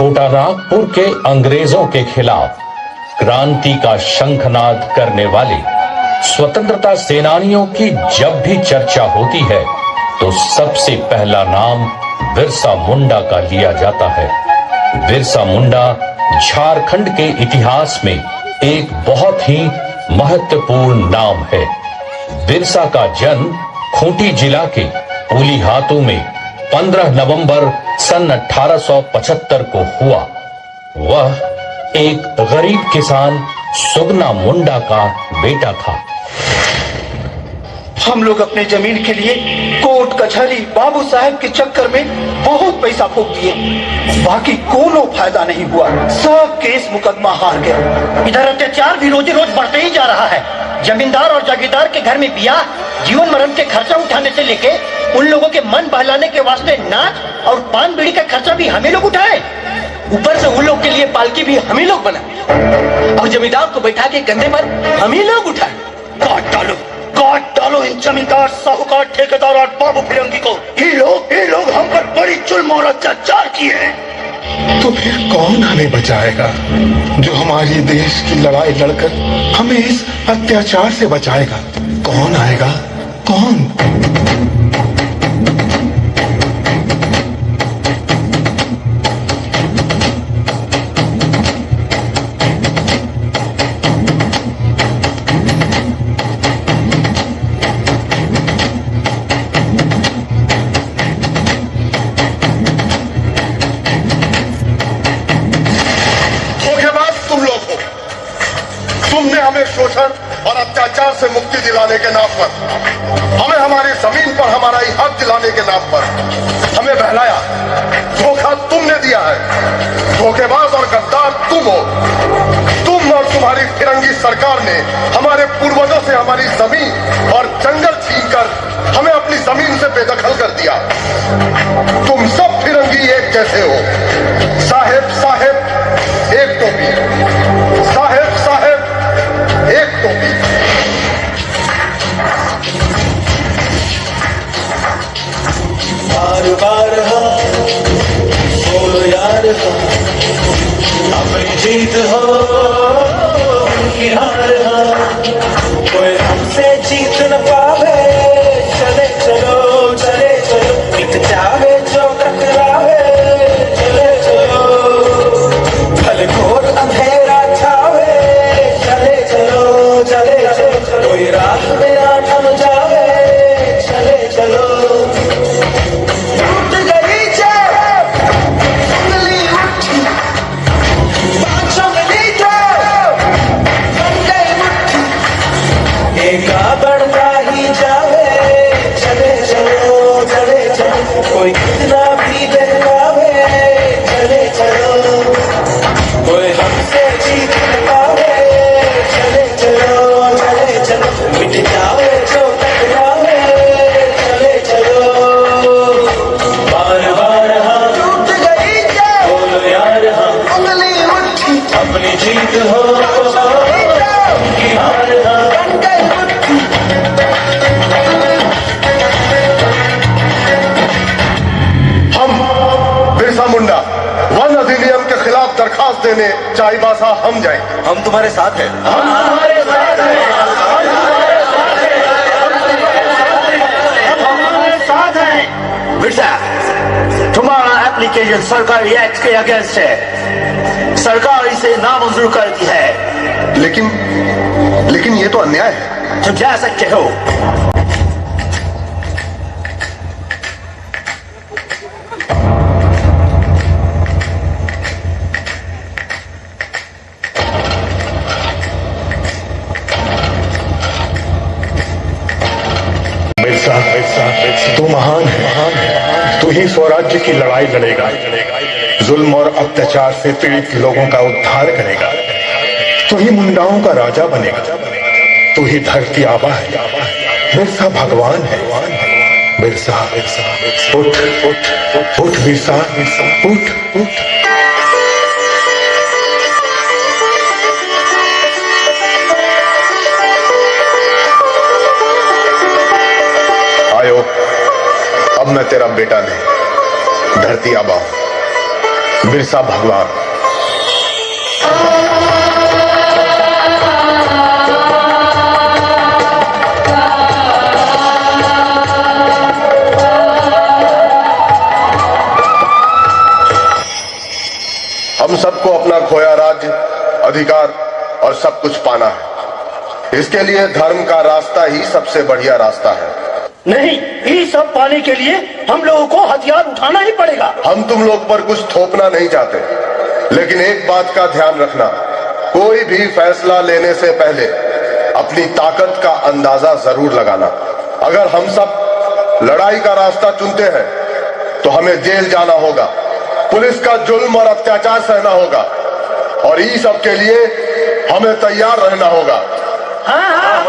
छोटा नागपुर के अंग्रेजों के खिलाफ क्रांति का शंखनाद करने वाले स्वतंत्रता सेनानियों की जब भी चर्चा होती है तो सबसे पहला नाम बिरसा मुंडा का लिया जाता है। बिरसा मुंडा झारखंड के इतिहास में एक बहुत ही महत्वपूर्ण नाम है। बिरसा का जन्म खूंटी जिला के उलीहातू में 15 नवंबर सन 1875 को हुआ। वह एक गरीब किसान सुगना मुंडा का बेटा था। हम लोग अपने जमीन के लिए कोर्ट कचहरी बाबू साहब के चक्कर में बहुत पैसा फूक दिए, बाकी कोनो फायदा नहीं हुआ। सब केस मुकदमा हार गए। इधर अत्याचार भी रोज रोज बढ़ते ही जा रहा है। जमींदार और जागीरदार के घर में ब्याह, जीवन मरण के खर्चा उठाने से लेके उन लोगों के मन बहलाने के वास्ते नाच और पान बीड़ी का खर्चा भी हमें लोग उठाए। ऊपर से उन लोग के लिए पालकी भी हम ही लोग बनाए और जमींदार को बैठा के कंधे पर हम ही लोग उठाए। काट डालो इन जमींदार, साहूकार, ठेकेदार और बाबू फिरंगी को। ये लोग हम पर बड़ी जुल्म और अत्याचार किए हैं। तो फिर कौन हमें बचाएगा? जो हमारी देश की लड़ाई लड़कर हमें इस अत्याचार से बचाएगा? कौन आएगा? कौन? तुमने हमें शोषण और अत्याचार से मुक्ति दिलाने के नाम पर, हमें हमारी जमीन पर हमारा ही हक दिलाने के नाम पर हमें बहलाया। धोखा तुमने दिया है। धोखेबाज और गद्दार तुम हो। तुम और तुम्हारी फिरंगी सरकार ने हमारे पूर्वजों से हमारी जमीन और जंगल छीनकर हमें अपनी जमीन से बेदखल कर दिया। तुम सब फिरंगी एक जैसे हो। साहेब साहेब एक टोपी, साहेब साहेब एक टोपी। बार बार बोलो यार, अपनी जीत हो उनकी हार हो, कोई हमसे जीत न पावे। चले चलो चले चलो, मिट जावे जो टकरावे। चले चलो भले घोर अंधेरा छावे। चले चलो चले चलो, कोई रात मेरा थम जावे। चले चलो बढ़ता ही जावे। चले चलो चले चलो, कोई कितना भी बहकावे। चले चलो कोई हमसे जीत न पावे। चले चलो चले चलो, मिट जावे जो टकरावे। चले चलो बार बार हाँ टूट गई क्या, बोलो यार हाँ उंगली उठी। अपनी जीत हो उनकी हार हाँ। मुंडा वन अधिनियम के खिलाफ दरखास्त देने चाईबासा हम जाएंगे। हम तुम्हारे साथ हैं। हम हमारे साथ हैं। हमारे साथ हैं। बिरसा, तुम्हारा एप्लीकेशन सरकारी एक्ट के अगेंस्ट है। सरकार इसे नामंजूर करती है। लेकिन ये तो अन्याय है। तुम जा सकते हो। तू महान है। तू ही स्वराज्य की लड़ाई लड़ेगा, जुल्म और अत्याचार से पीड़ित लोगों का उद्धार करेगा। तू ही मुंडाओं का राजा बनेगा। तू ही धरती आबा है। बिरसा भगवान है। बिरसा उठ उठ उठ बिरसा उठ उठ। अब मैं तेरा बेटा नहीं, धरती आबा हूं। बिरसा भगवान। हम सबको अपना खोया राज्य, अधिकार और सब कुछ पाना है। इसके लिए धर्म का रास्ता ही सबसे बढ़िया रास्ता है। नहीं, ये सब पाने के लिए हम लोगों को हथियार उठाना ही पड़ेगा। हम तुम लोग पर कुछ थोपना नहीं चाहते, लेकिन एक बात का ध्यान रखना, कोई भी फैसला लेने से पहले अपनी ताकत का अंदाजा जरूर लगाना। अगर हम सब लड़ाई का रास्ता चुनते हैं तो हमें जेल जाना होगा, पुलिस का जुल्म और अत्याचार सहना होगा, और इस सब के लिए हमें तैयार रहना होगा। हाँ हाँ,